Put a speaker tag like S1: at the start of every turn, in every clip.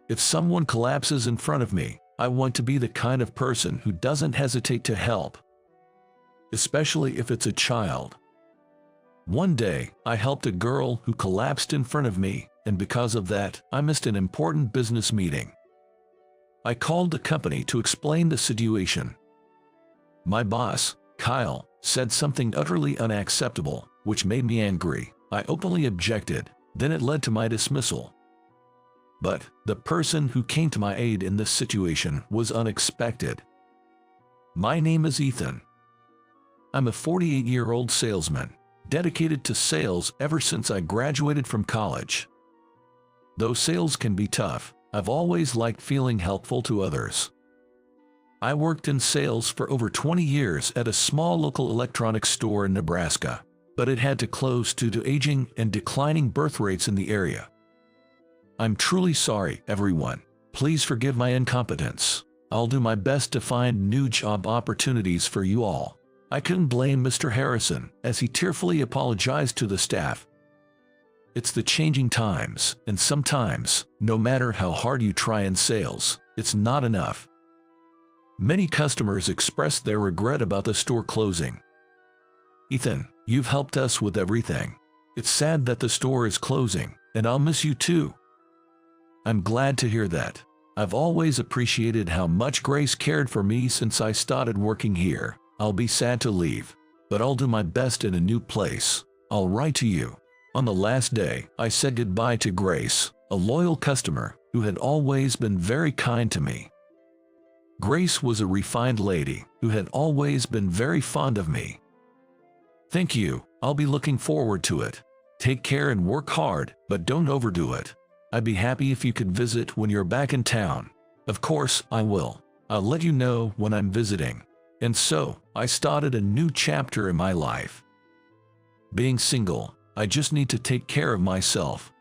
S1: If someone collapses in front of me, I want to be the kind of person who doesn't hesitate to help, especially if it's a child. One day, I helped a girl who collapsed in front of me, and because of that, I missed an important business meeting. I called the company to explain the situation. My boss, Kyle, said something utterly unacceptable, which made me angry. I openly objected, then it led to my dismissal. But the person who came to my aid in this situation was unexpected. My name is Ethan. I'm a 48-year-old salesman, dedicated to sales ever since I graduated from college. Though sales can be tough, I've always liked feeling helpful to others. I worked in sales for over 20 years at a small local electronics store in Nebraska, but it had to close due to aging and declining birth rates in the area. I'm truly sorry, everyone. Please forgive my incompetence. I'll do my best to find new job opportunities for you all. I couldn't blame Mr. Harrison, as he tearfully apologized to the staff. It's the changing times, and sometimes, no matter how hard you try in sales, it's not enough. Many customers expressed their regret about the store closing. Ethan, you've helped us with everything. It's sad that the store is closing, and I'll miss you too. I'm glad to hear that. I've always appreciated how much Grace cared for me since I started working here. I'll be sad to leave, but I'll do my best in a new place. I'll write to you. On the last day, I said goodbye to Grace, a loyal customer who had always been very kind to me. Grace was a refined lady who had always been very fond of me. Thank you. I'll be looking forward to it. Take care and work hard, but don't overdo it. I'd be happy if you could visit when you're back in town. Of course, I will. I'll let you know when I'm visiting. And so, I started a new chapter in my life. Being single, I just need to take care of myself.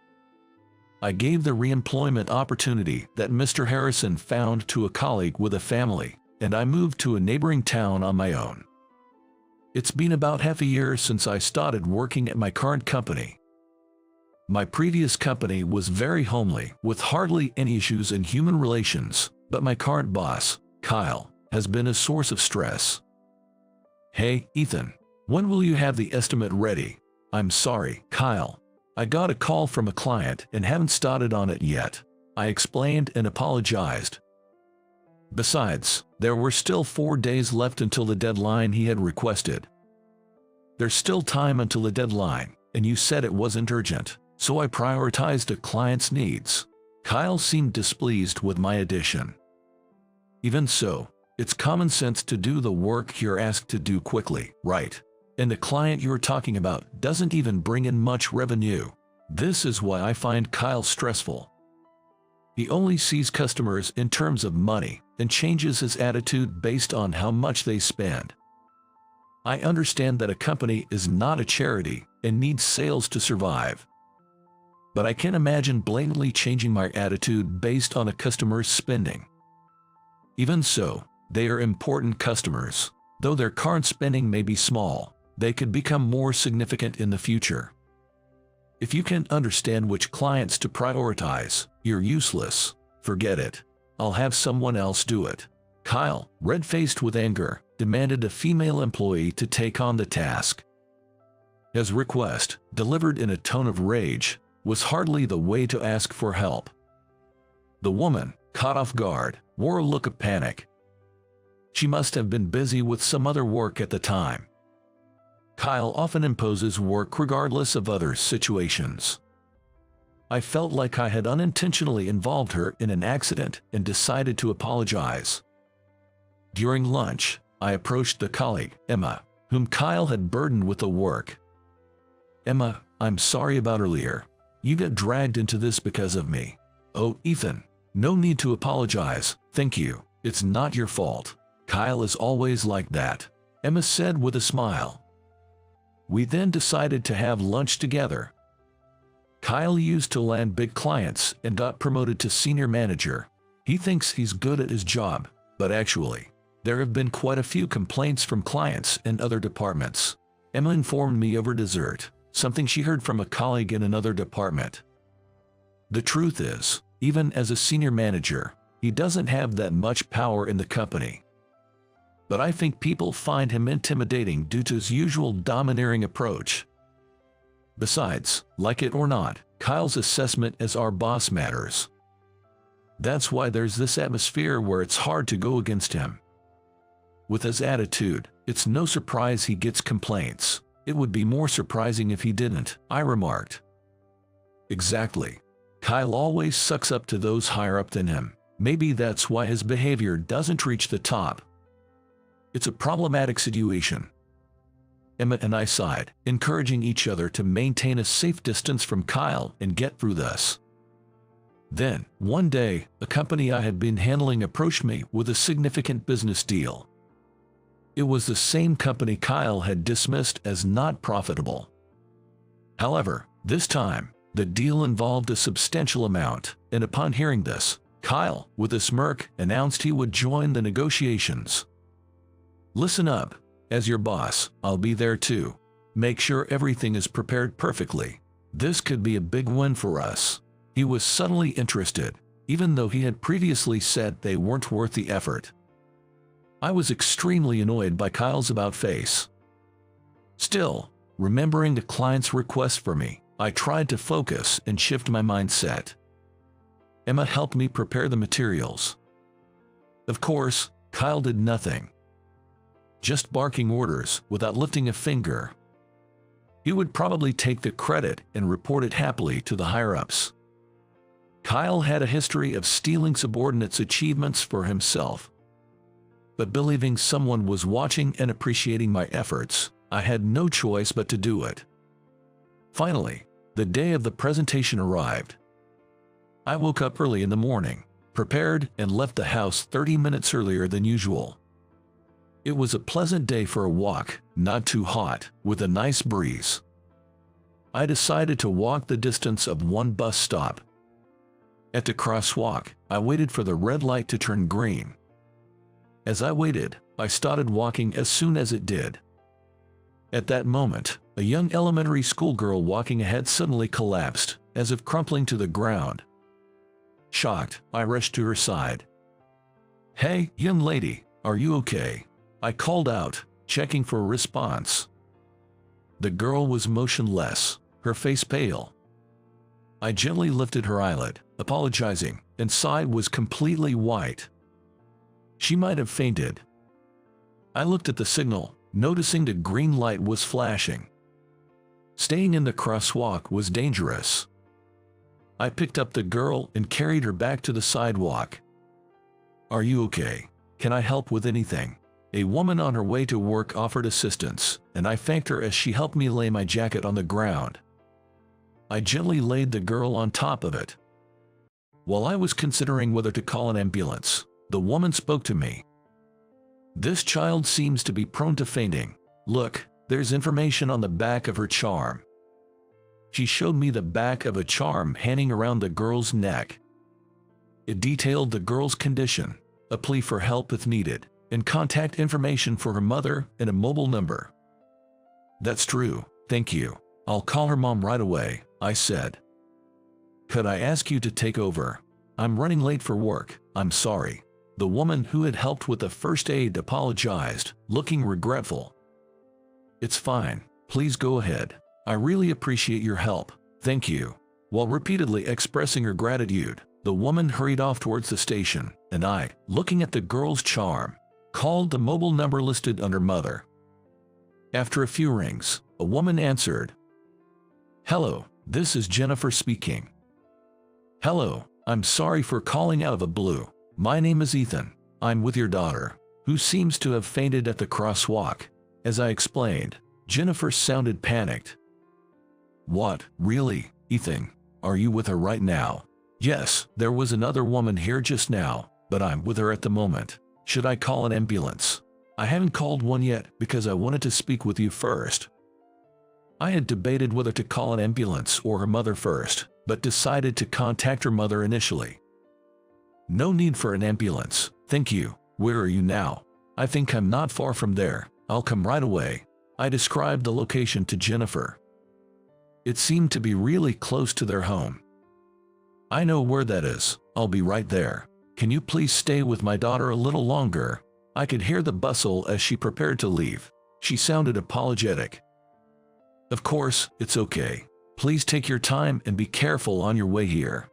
S1: I gave the re-employment opportunity that Mr. Harrison found to a colleague with a family, and I moved to a neighboring town on my own. It's been about half a year since I started working at my current company. My previous company was very homely, with hardly any issues in human relations, but my current boss, Kyle, has been a source of stress. Hey, Ethan, when will you have the estimate ready? I'm sorry, Kyle. I got a call from a client and haven't started on it yet. I explained and apologized. Besides, there were still 4 days left until the deadline he had requested. There's still time until the deadline, and you said it wasn't urgent, so I prioritized a client's needs. Kyle seemed displeased with my addition. Even so, it's common sense to do the work you're asked to do quickly, right? And the client you're talking about doesn't even bring in much revenue. This is why I find Kyle stressful. He only sees customers in terms of money and changes his attitude based on how much they spend. I understand that a company is not a charity and needs sales to survive. But I can't imagine blatantly changing my attitude based on a customer's spending. Even so, they are important customers. Though their current spending may be small, they could become more significant in the future. If you can't understand which clients to prioritize, you're useless. Forget it. I'll have someone else do it. Kyle, red-faced with anger, demanded a female employee to take on the task. His request, delivered in a tone of rage, was hardly the way to ask for help. The woman, caught off guard, wore a look of panic. She must have been busy with some other work at the time. Kyle often imposes work regardless of other situations. I felt like I had unintentionally involved her in an accident and decided to apologize. During lunch, I approached the colleague, Emma, whom Kyle had burdened with the work. Emma, I'm sorry about earlier. You got dragged into this because of me. Oh, Ethan, no need to apologize, thank you. It's not your fault. Kyle is always like that, Emma said with a smile. We then decided to have lunch together. Kyle used to land big clients and got promoted to senior manager. He thinks he's good at his job, but actually, there have been quite a few complaints from clients and other departments. Emma informed me over dessert, something she heard from a colleague in another department. The truth is, Even as a senior manager, he doesn't have that much power in the company. But I think people find him intimidating due to his usual domineering approach. Besides, like it or not, Kyle's assessment as our boss matters. That's why there's this atmosphere where it's hard to go against him. With his attitude, it's no surprise he gets complaints. It would be more surprising if he didn't, I remarked. Exactly. Kyle always sucks up to those higher up than him. Maybe that's why his behavior doesn't reach the top. It's a problematic situation. Emmett and I sighed, encouraging each other to maintain a safe distance from Kyle and get through this. Then, one day, a company I had been handling approached me with a significant business deal. It was the same company Kyle had dismissed as not profitable. However, this time, the deal involved a substantial amount, and upon hearing this, Kyle, with a smirk, announced he would join the negotiations. Listen up, as your boss, I'll be there too. Make sure everything is prepared perfectly. This could be a big win for us. He was subtly interested, even though he had previously said they weren't worth the effort. I was extremely annoyed by Kyle's about-face. Still, remembering the client's request for me, I tried to focus and shift my mindset. Emma helped me prepare the materials. Of course, Kyle did nothing. Just barking orders without lifting a finger. He would probably take the credit and report it happily to the higher-ups. Kyle had a history of stealing subordinates' achievements for himself. But believing someone was watching and appreciating my efforts, I had no choice but to do it. Finally, the day of the presentation arrived. I woke up early in the morning, prepared, and left the house 30 minutes earlier than usual. It was a pleasant day for a walk, not too hot, with a nice breeze. I decided to walk the distance of one bus stop. At the crosswalk, I waited for the red light to turn green. As I waited, I started walking as soon as it did. At that moment, a young elementary school girl walking ahead suddenly collapsed, as if crumpling to the ground. Shocked, I rushed to her side. "Hey, young lady, are you okay?" I called out, checking for a response. The girl was motionless, her face pale. I gently lifted her eyelid, apologizing, and side was completely white. She might have fainted. I looked at the signal, noticing the green light was flashing. Staying in the crosswalk was dangerous. I picked up the girl and carried her back to the sidewalk. "Are you okay? Can I help with anything?" A woman on her way to work offered assistance, and I thanked her as she helped me lay my jacket on the ground. I gently laid the girl on top of it. While I was considering whether to call an ambulance, the woman spoke to me. "This child seems to be prone to fainting. Look, there's information on the back of her charm." She showed me the back of a charm hanging around the girl's neck. It detailed the girl's condition, a plea for help if needed, and contact information for her mother and a mobile number. "That's true, thank you. I'll call her mom right away," I said. "Could I ask you to take over? I'm running late for work, I'm sorry." The woman who had helped with the first aid apologized, looking regretful. "It's fine, please go ahead. I really appreciate your help, thank you." While repeatedly expressing her gratitude, the woman hurried off towards the station, and I, looking at the girl's charm, called the mobile number listed under mother. After a few rings, a woman answered. "Hello, this is Jennifer speaking." "Hello, I'm sorry for calling out of the blue. My name is Ethan. I'm with your daughter, who seems to have fainted at the crosswalk." As I explained, Jennifer sounded panicked. "What, really, Ethan? Are you with her right now?" "Yes, there was another woman here just now, but I'm with her at the moment. Should I call an ambulance?" "I haven't called one yet because I wanted to speak with you first." I had debated whether to call an ambulance or her mother first, but decided to contact her mother initially. "No need for an ambulance, thank you. Where are you now?" "I think I'm not far from there. I'll come right away." I described the location to Jennifer. It seemed to be really close to their home. I know where that is. I'll be right there. Can you please stay with my daughter a little longer? I could hear the bustle as she prepared to leave. She sounded apologetic. Of course, it's okay. Please take your time and be careful on your way here.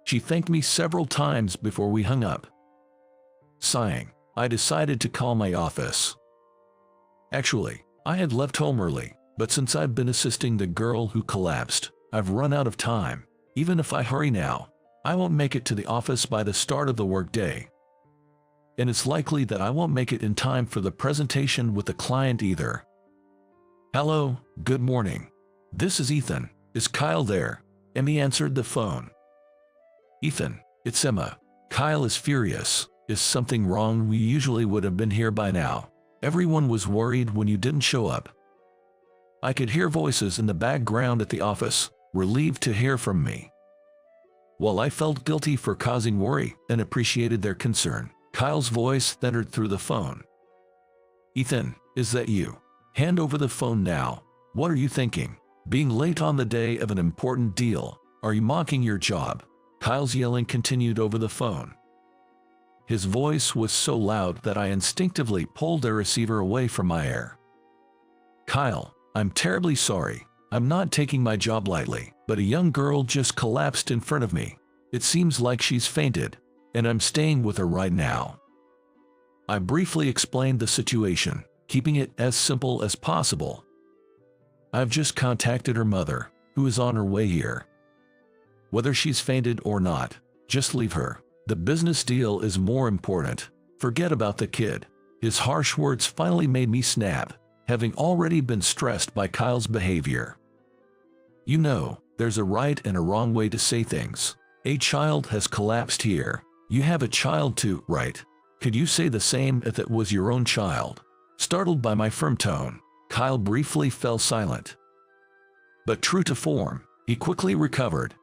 S1: She thanked me several times before we hung up. Sighing, I decided to call my office. Actually, I had left home early, but since I've been assisting the girl who collapsed, I've run out of time. Even if I hurry now, I won't make it to the office by the start of the workday. And it's likely that I won't make it in time for the presentation with the client either. Hello, good morning. This is Ethan. Is Kyle there? Emmy answered the phone. Ethan, it's Emma. Kyle is furious. Is something wrong? We usually would have been here by now. Everyone was worried when you didn't show up. I could hear voices in the background at the office, relieved to hear from me. While I felt guilty for causing worry and appreciated their concern, Kyle's voice thundered through the phone. Ethan, is that you? Hand over the phone now. What are you thinking? Being late on the day of an important deal? Are you mocking your job? Kyle's yelling continued over the phone. His voice was so loud that I instinctively pulled the receiver away from my ear. Kyle, I'm terribly sorry. I'm not taking my job lightly, but a young girl just collapsed in front of me. It seems like she's fainted, and I'm staying with her right now. I briefly explained the situation, keeping it as simple as possible. I've just contacted her mother, who is on her way here. Whether she's fainted or not, just leave her. The business deal is more important. Forget about the kid. His harsh words finally made me snap, having already been stressed by Kyle's behavior. You know, there's a right and a wrong way to say things. A child has collapsed here. You have a child too, right? Could you say the same if it was your own child? Startled by my firm tone, Kyle briefly fell silent. But true to form, he quickly recovered.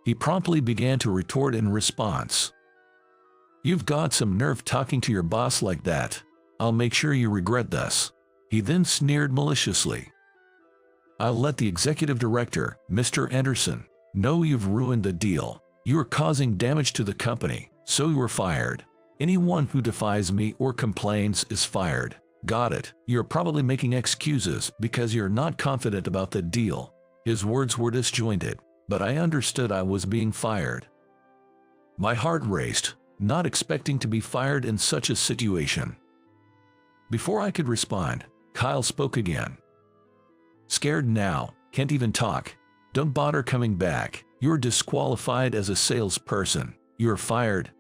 S1: He promptly began to retort in response. You've got some nerve talking to your boss like that. I'll make sure you regret this. He then sneered maliciously. I'll let the executive director, Mr. Anderson, know you've ruined the deal. You are causing damage to the company, so you are fired. Anyone who defies me or complains is fired. Got it. You're probably making excuses because you're not confident about the deal. His words were disjointed, but I understood I was being fired. My heart raced, not expecting to be fired in such a situation. Before I could respond, Kyle spoke again. Scared now, can't even talk. Don't bother coming back. You're disqualified as a salesperson. You're fired,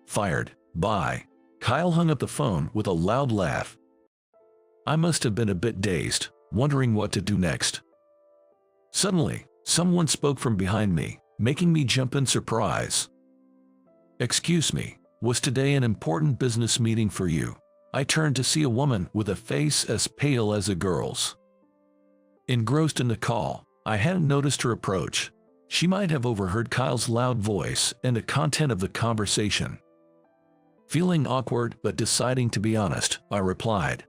S1: bye. Kyle hung up the phone with a loud laugh. I must have been a bit dazed, wondering what to do next. Suddenly, someone spoke from behind me, making me jump in surprise. Excuse me, was today an important business meeting for you? I turned to see a woman with a face as pale as a girl's. Engrossed in the call, I hadn't noticed her approach. She might have overheard Kyle's loud voice and the content of the conversation. Feeling awkward but deciding to be honest, I replied.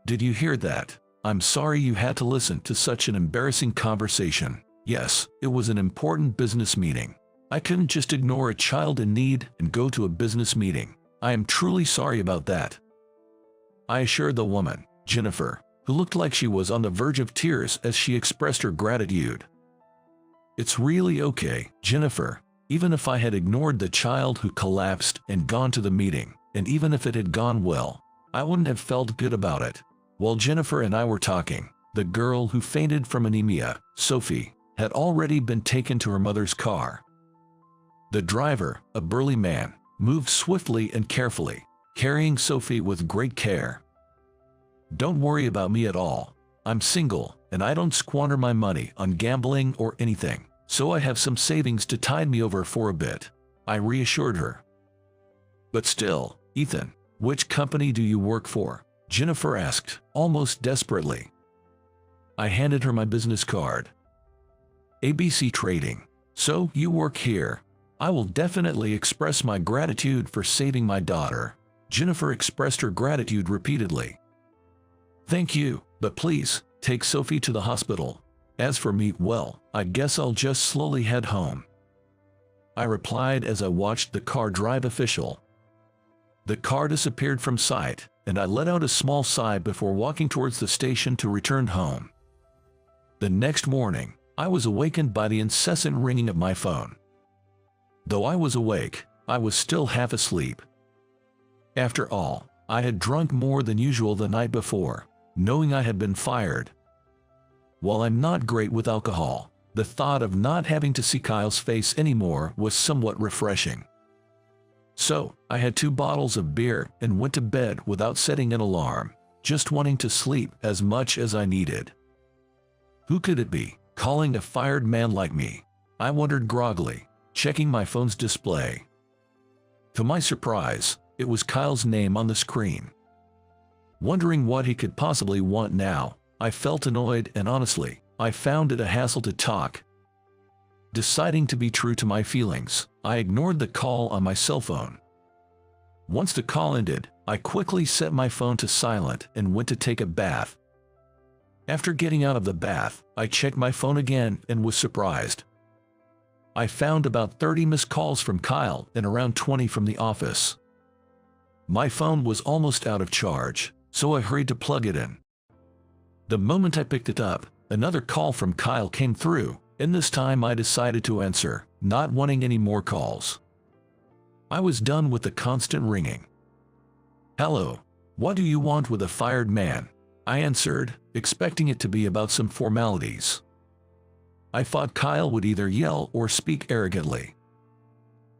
S1: Did you hear that? I'm sorry you had to listen to such an embarrassing conversation. Yes, it was an important business meeting. I couldn't just ignore a child in need and go to a business meeting. I am truly sorry about that. I assured the woman, Jennifer, who looked like she was on the verge of tears as she expressed her gratitude. It's really okay, Jennifer. Even if I had ignored the child who collapsed and gone to the meeting, and even if it had gone well, I wouldn't have felt good about it. While Jennifer and I were talking, the girl who fainted from anemia, Sophie, had already been taken to her mother's car. The driver, a burly man, moved swiftly and carefully, carrying Sophie with great care. Don't worry about me at all. I'm single, and I don't squander my money on gambling or anything, so I have some savings to tide me over for a bit, I reassured her. But still, Ethan, which company do you work for? Jennifer asked, almost desperately. I handed her my business card. ABC Trading. So you work here. I will definitely express my gratitude for saving my daughter. Jennifer expressed her gratitude repeatedly. Thank you, but please, take Sophie to the hospital. As for me, well, I guess I'll just slowly head home. I replied as I watched the car drive official. The car disappeared from sight, and I let out a small sigh before walking towards the station to return home. The next morning, I was awakened by the incessant ringing of my phone. Though I was awake, I was still half asleep. After all, I had drunk more than usual the night before, knowing I had been fired. While I'm not great with alcohol, the thought of not having to see Kyle's face anymore was somewhat refreshing. So, I had 2 bottles of beer and went to bed without setting an alarm, just wanting to sleep as much as I needed. Who could it be, calling a fired man like me? I wondered groggily, checking my phone's display. To my surprise, it was Kyle's name on the screen. Wondering what he could possibly want now, I felt annoyed and honestly, I found it a hassle to talk. Deciding to be true to my feelings, I ignored the call on my cell phone. Once the call ended, I quickly set my phone to silent and went to take a bath. After getting out of the bath, I checked my phone again and was surprised. I found about 30 missed calls from Kyle and around 20 from the office. My phone was almost out of charge, so I hurried to plug it in. The moment I picked it up, another call from Kyle came through, and this time I decided to answer, not wanting any more calls. I was done with the constant ringing. "Hello, what do you want with a fired man?" I answered, expecting it to be about some formalities. I thought Kyle would either yell or speak arrogantly.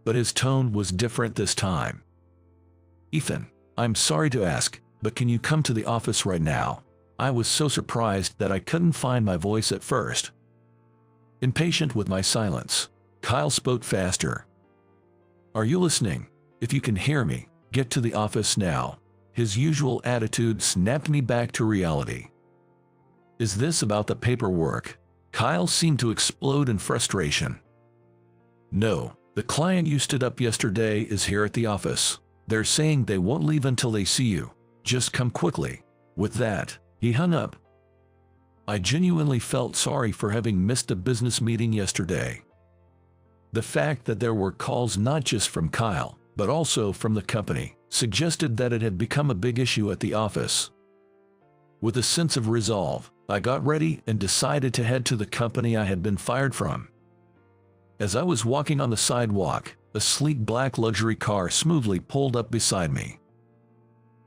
S1: But his tone was different this time. "Ethan, I'm sorry to ask, but can you come to the office right now?" I was so surprised that I couldn't find my voice at first. Impatient with my silence, Kyle spoke faster. "Are you listening? If you can hear me, get to the office now." His usual attitude snapped me back to reality. "Is this about the paperwork?" Kyle seemed to explode in frustration. "No, the client you stood up yesterday is here at the office. They're saying they won't leave until they see you. Just come quickly." With that, he hung up. I genuinely felt sorry for having missed a business meeting yesterday. The fact that there were calls not just from Kyle, but also from the company, suggested that it had become a big issue at the office. With a sense of resolve, I got ready and decided to head to the company I had been fired from. As I was walking on the sidewalk, a sleek black luxury car smoothly pulled up beside me.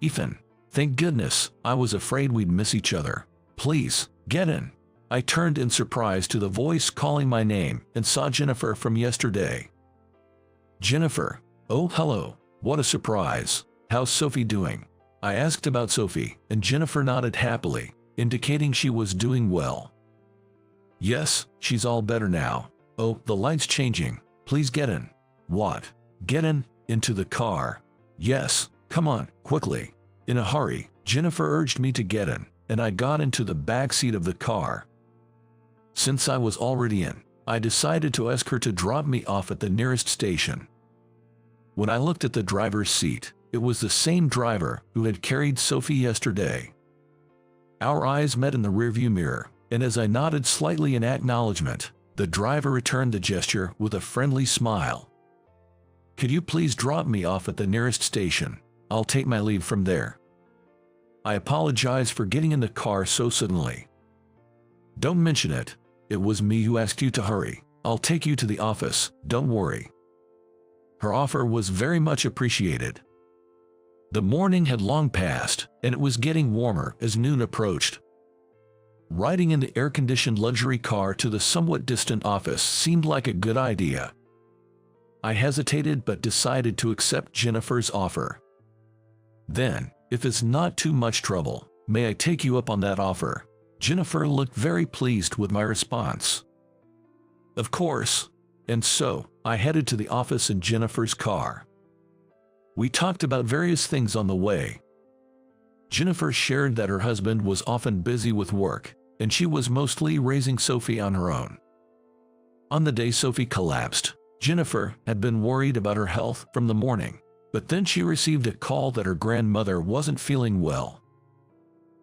S1: "Ethan, thank goodness, I was afraid we'd miss each other. Please, get in." I turned in surprise to the voice calling my name and saw Jennifer from yesterday. "Jennifer, oh hello, what a surprise. How's Sophie doing?" I asked about Sophie, and Jennifer nodded happily, indicating she was doing well. "Yes, she's all better now. Oh, the light's changing. Please get in." "What? Get in? Into the car?" "Yes, come on, quickly." In a hurry, Jennifer urged me to get in, and I got into the back seat of the car. Since I was already in, I decided to ask her to drop me off at the nearest station. When I looked at the driver's seat, it was the same driver who had carried Sophie yesterday. Our eyes met in the rearview mirror, and as I nodded slightly in acknowledgement, the driver returned the gesture with a friendly smile. "Could you please drop me off at the nearest station? I'll take my leave from there." I apologize for getting in the car so suddenly. "Don't mention it. It was me who asked you to hurry. I'll take you to the office, don't worry." Her offer was very much appreciated. The morning had long passed, and it was getting warmer as noon approached. Riding in the air-conditioned luxury car to the somewhat distant office seemed like a good idea. I hesitated but decided to accept Jennifer's offer. "Then, if it's not too much trouble, may I take you up on that offer?" Jennifer looked very pleased with my response. "Of course." And so, I headed to the office in Jennifer's car. We talked about various things on the way. Jennifer shared that her husband was often busy with work, and she was mostly raising Sophie on her own. On the day Sophie collapsed, Jennifer had been worried about her health from the morning, but then she received a call that her grandmother wasn't feeling well.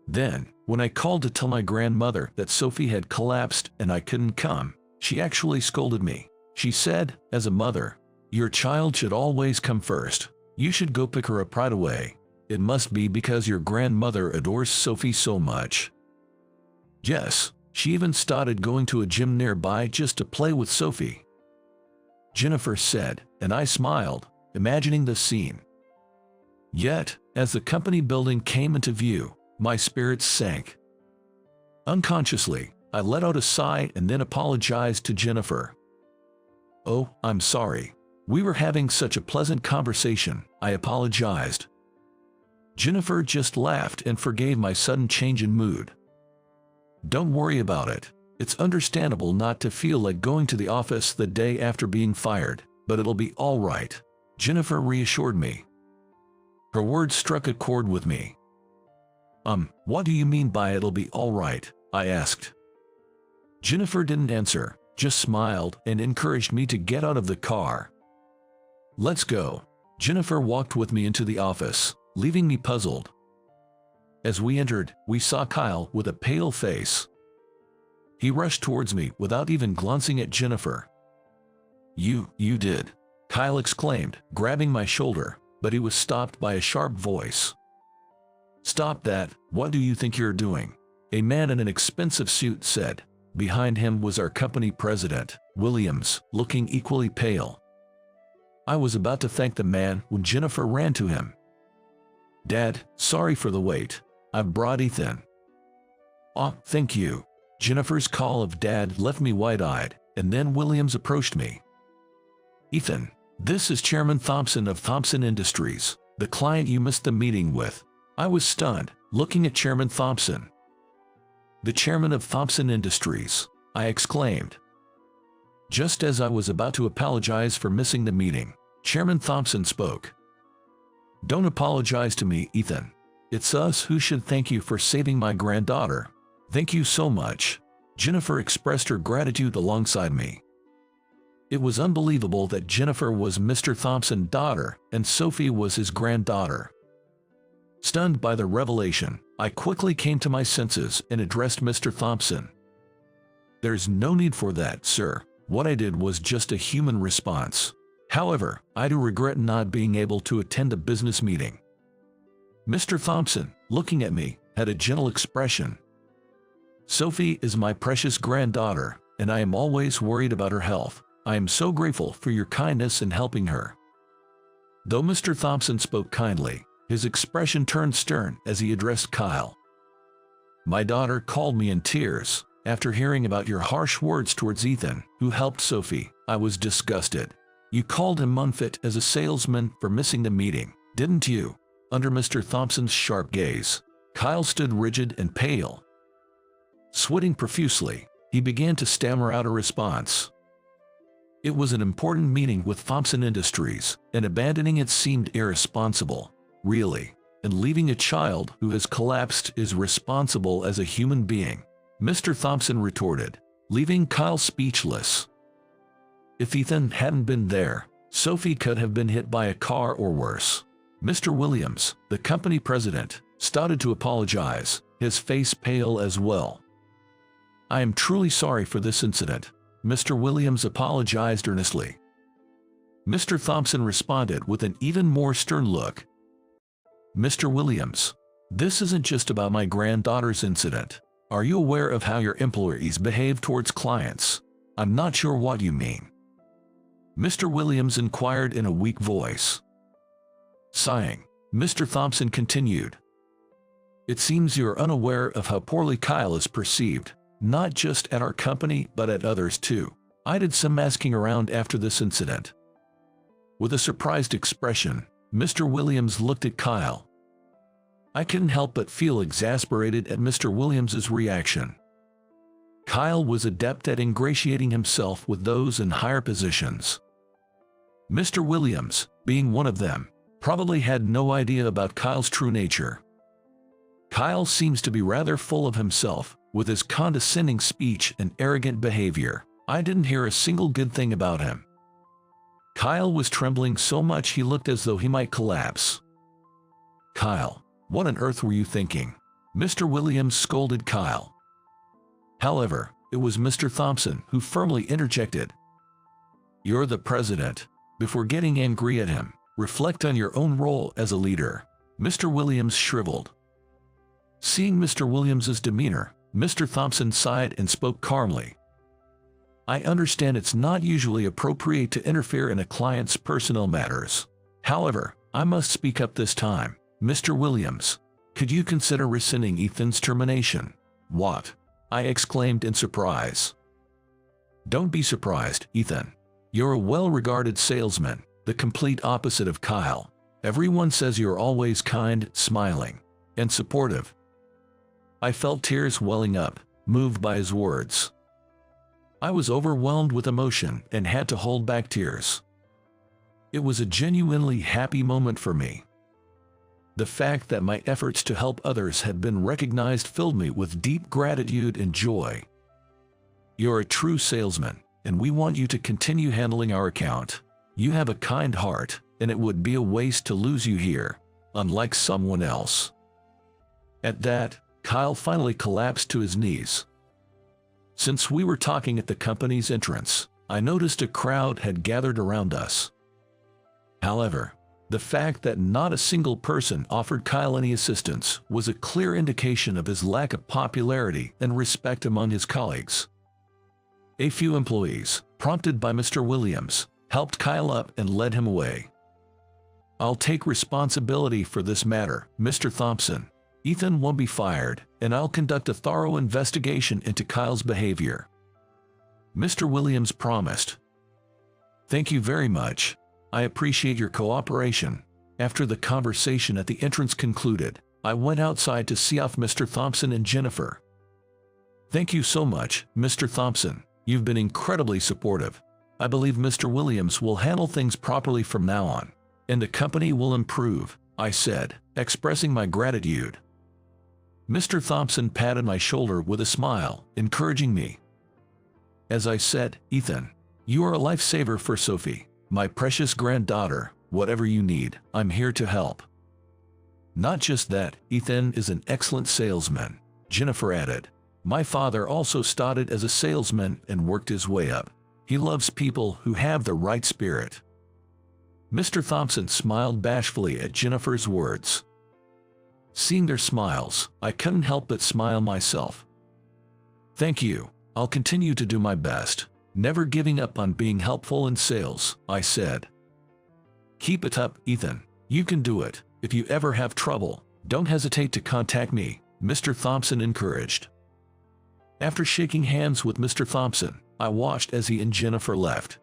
S1: Then, when I called to tell my grandmother that Sophie had collapsed and I couldn't come, she actually scolded me. She said, as a mother, Your child should always come first. You should go pick her up right away. It must be because your grandmother adores Sophie so much. Yes, she even started going to a gym nearby just to play with Sophie, Jennifer said, and I smiled, imagining the scene. Yet, as the company building came into view, my spirits sank. Unconsciously, I let out a sigh and then apologized to Jennifer. "Oh, I'm sorry. We were having such a pleasant conversation," I apologized. Jennifer just laughed and forgave my sudden change in mood. "Don't worry about it. It's understandable not to feel like going to the office the day after being fired, but it'll be all right," Jennifer reassured me. Her words struck a chord with me. What do you mean by it'll be all right?" I asked. Jennifer didn't answer, just smiled and encouraged me to get out of the car. "Let's go." Jennifer walked with me into the office, leaving me puzzled. As we entered, we saw Kyle with a pale face. He rushed towards me without even glancing at Jennifer. You did," Kyle exclaimed, grabbing my shoulder, but he was stopped by a sharp voice. "Stop that, what do you think you're doing?" a man in an expensive suit said. Behind him was our company president, Williams, looking equally pale. I was about to thank the man when Jennifer ran to him. "Dad, sorry for the wait. I've brought Ethan." "Oh, thank you." Jennifer's call of Dad left me wide-eyed, and then Williams approached me. "Ethan, this is Chairman Thompson of Thompson Industries, the client you missed the meeting with." I was stunned, looking at Chairman Thompson. "The chairman of Thompson Industries," I exclaimed. Just as I was about to apologize for missing the meeting, Chairman Thompson spoke. "Don't apologize to me, Ethan. It's us who should thank you for saving my granddaughter." "Thank you so much." Jennifer expressed her gratitude alongside me. It was unbelievable that Jennifer was Mr. Thompson's daughter and Sophie was his granddaughter. Stunned by the revelation, I quickly came to my senses and addressed Mr. Thompson. "There's no need for that, sir. What I did was just a human response. However, I do regret not being able to attend a business meeting." Mr. Thompson, looking at me, had a gentle expression. "Sophie is my precious granddaughter, and I am always worried about her health. I am so grateful for your kindness in helping her." Though Mr. Thompson spoke kindly, his expression turned stern as he addressed Kyle. "My daughter called me in tears. After hearing about your harsh words towards Ethan, who helped Sophie, I was disgusted. You called him unfit as a salesman for missing the meeting, didn't you?" Under Mr. Thompson's sharp gaze, Kyle stood rigid and pale. Sweating profusely, he began to stammer out a response. It was an important meeting with Thompson Industries, and abandoning it seemed irresponsible. Really, and leaving a child who has collapsed is responsible as a human being, Mr. Thompson retorted, leaving Kyle speechless. If Ethan hadn't been there, Sophie could have been hit by a car or worse. Mr. Williams, the company president, started to apologize, his face pale as well. "I am truly sorry for this incident," Mr. Williams apologized earnestly. Mr. Thompson responded with an even more stern look. "Mr. Williams, this isn't just about my granddaughter's incident. Are you aware of how your employees behave towards clients?" "I'm not sure what you mean," Mr. Williams inquired in a weak voice. Sighing, Mr. Thompson continued. "It seems you're unaware of how poorly Kyle is perceived, not just at our company but at others too. I did some asking around after this incident." With a surprised expression, Mr. Williams looked at Kyle. I couldn't help but feel exasperated at Mr. Williams's reaction. Kyle was adept at ingratiating himself with those in higher positions. Mr. Williams, being one of them, probably had no idea about Kyle's true nature. Kyle seems to be rather full of himself, with his condescending speech and arrogant behavior. I didn't hear a single good thing about him. Kyle was trembling so much he looked as though he might collapse. "Kyle, what on earth were you thinking?" Mr. Williams scolded Kyle. However, it was Mr. Thompson who firmly interjected. "You're the president. before getting angry at him, reflect on your own role as a leader." Mr. Williams shriveled. Seeing Mr. Williams's demeanor, Mr. Thompson sighed and spoke calmly. "I understand it's not usually appropriate to interfere in a client's personal matters. However, I must speak up this time. Mr. Williams, could you consider rescinding Ethan's termination?" "What?" I exclaimed in surprise. "Don't be surprised, Ethan. You're a well-regarded salesman, the complete opposite of Kyle. Everyone says you're always kind, smiling, and supportive." I felt tears welling up, moved by his words. I was overwhelmed with emotion and had to hold back tears. It was a genuinely happy moment for me. The fact that my efforts to help others had been recognized filled me with deep gratitude and joy. "You're a true salesman, and we want you to continue handling our account. You have a kind heart, and it would be a waste to lose you here, unlike someone else." At that, Kyle finally collapsed to his knees. Since we were talking at the company's entrance, I noticed a crowd had gathered around us. However, the fact that not a single person offered Kyle any assistance was a clear indication of his lack of popularity and respect among his colleagues. A few employees, prompted by Mr. Williams, helped Kyle up and led him away. "I'll take responsibility for this matter, Mr. Thompson. Ethan won't be fired, and I'll conduct a thorough investigation into Kyle's behavior," Mr. Williams promised. "Thank you very much. I appreciate your cooperation." After the conversation at the entrance concluded, I went outside to see off Mr. Thompson and Jennifer. "Thank you so much, Mr. Thompson. You've been incredibly supportive. I believe Mr. Williams will handle things properly from now on, and the company will improve," I said, expressing my gratitude. Mr. Thompson patted my shoulder with a smile, encouraging me. As I said, "Ethan, you are a lifesaver for Sophie, my precious granddaughter. Whatever you need, I'm here to help." "Not just that, Ethan is an excellent salesman," Jennifer added. "My father also started as a salesman and worked his way up. He loves people who have the right spirit." Mr. Thompson smiled bashfully at Jennifer's words. Seeing their smiles, I couldn't help but smile myself. "Thank you. I'll continue to do my best, never giving up on being helpful in sales," I said. "Keep it up, Ethan. You can do it. If you ever have trouble, don't hesitate to contact me," Mr. Thompson encouraged. After shaking hands with Mr. Thompson, I watched as he and Jennifer left.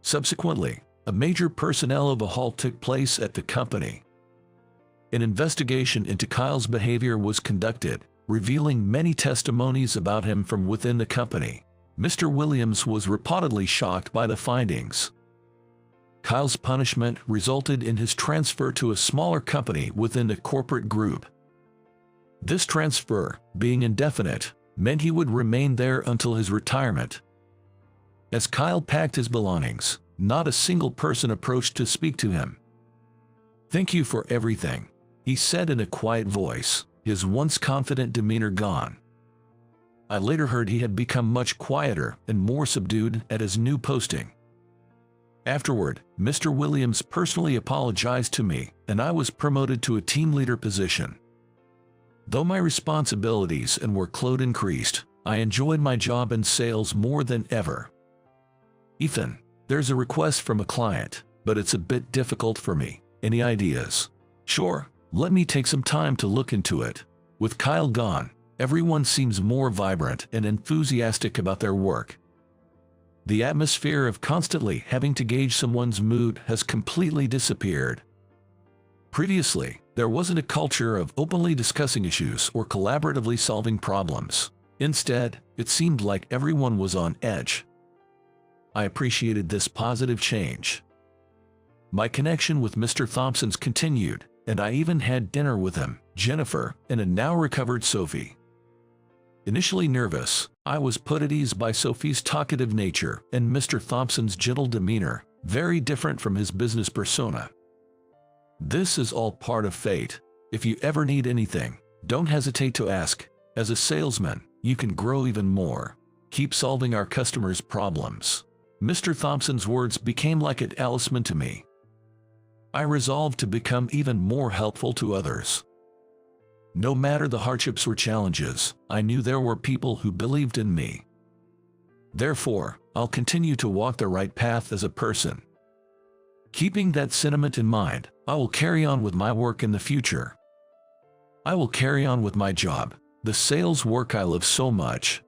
S1: Subsequently, a major personnel overhaul took place at the company. An investigation into Kyle's behavior was conducted, revealing many testimonies about him from within the company. Mr. Williams was reportedly shocked by the findings. Kyle's punishment resulted in his transfer to a smaller company within the corporate group. This transfer, being indefinite, meant he would remain there until his retirement. As Kyle packed his belongings, not a single person approached to speak to him. "Thank you for everything," he said in a quiet voice, his once confident demeanor gone. I later heard he had become much quieter and more subdued at his new posting. Afterward, Mr. Williams personally apologized to me, and I was promoted to a team leader position. Though my responsibilities and workload increased, I enjoyed my job in sales more than ever. "Ethan, there's a request from a client, but it's a bit difficult for me. Any ideas?" "Sure, let me take some time to look into it." With Kyle gone, everyone seems more vibrant and enthusiastic about their work. The atmosphere of constantly having to gauge someone's mood has completely disappeared. Previously, there wasn't a culture of openly discussing issues or collaboratively solving problems. Instead, it seemed like everyone was on edge. I appreciated this positive change. My connection with Mr. Thompson's continued, and I even had dinner with him, Jennifer, and a now-recovered Sophie. Initially nervous, I was put at ease by Sophie's talkative nature and Mr. Thompson's gentle demeanor, very different from his business persona. This is all part of fate. If you ever need anything, don't hesitate to ask. As a salesman, you can grow even more. Keep solving our customers' problems. Mr. Thompson's words became like a talisman to me. I resolved to become even more helpful to others. No matter the hardships or challenges, I knew there were people who believed in me. Therefore, I'll continue to walk the right path as a person. Keeping that sentiment in mind, I will carry on with my work in the future. I will carry on with my job, the sales work I love so much.